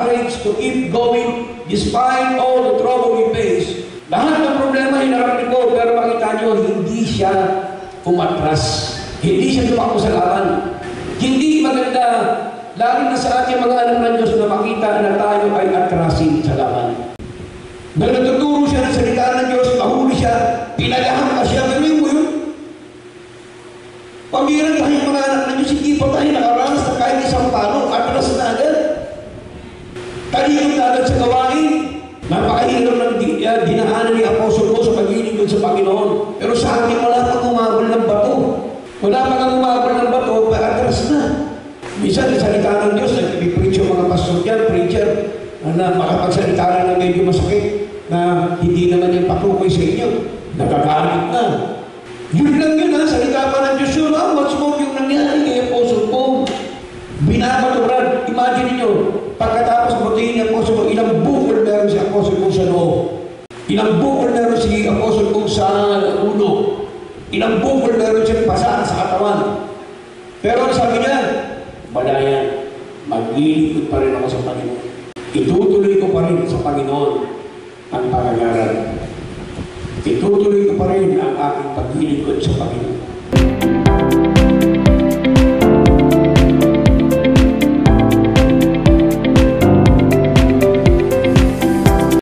courage to keep going despite all the trouble we face. Lahat ng problema hinarap ko, pero makita nyo, hindi siya umatras. Hindi siya tumakbo sa laban. Hindi maganda, lalo na sa ating mga anak ng Diyos na makita na tayo ay atrasin sa laban. Nang natuturo siya ng salita ng Diyos, mahuli siya, pinagahan ka siya, gawin mo yun. Pamiran tayo mga anak ng Diyos, hindi pa tayo nakaranas na kahit isang pano, atras na agad. Taligod na agad sa gawain. Napakahirap ng dinaanan ni Apostol ko sa pag-inig sa Panginoon. Pero sa akin, wala pang umabol ng bato. Wala pang umabol ng bato, atras na. Minsan, salita ng Diyos, nag-preach yung mga pastor dyan, preacher, na makapagsalita na ng medyo masakit, na hindi naman yung patukoy sa inyo. Nagagalit na. Yun lang yun ha, salita pa ng Diyos yun. What's more yung nangyari kay Apostol Paul? Binabaturan. Imagine niyo, pagkatapos batiin ni Apostol Paul, ilang bukol meron si Apostol Paul sa noo. Ilang bukol meron si Apostol Paul sa ulo. Ilang bukol meron siya pasa sa katawan. Pero sabi niya, balayan, maglilingkod pa rin ako sa Panginoon. Itutuloy ko pa rin sa Panginoon ang pangangaral. Itutuloy ko pa rin ang aking paglilingkod sa Panginoon.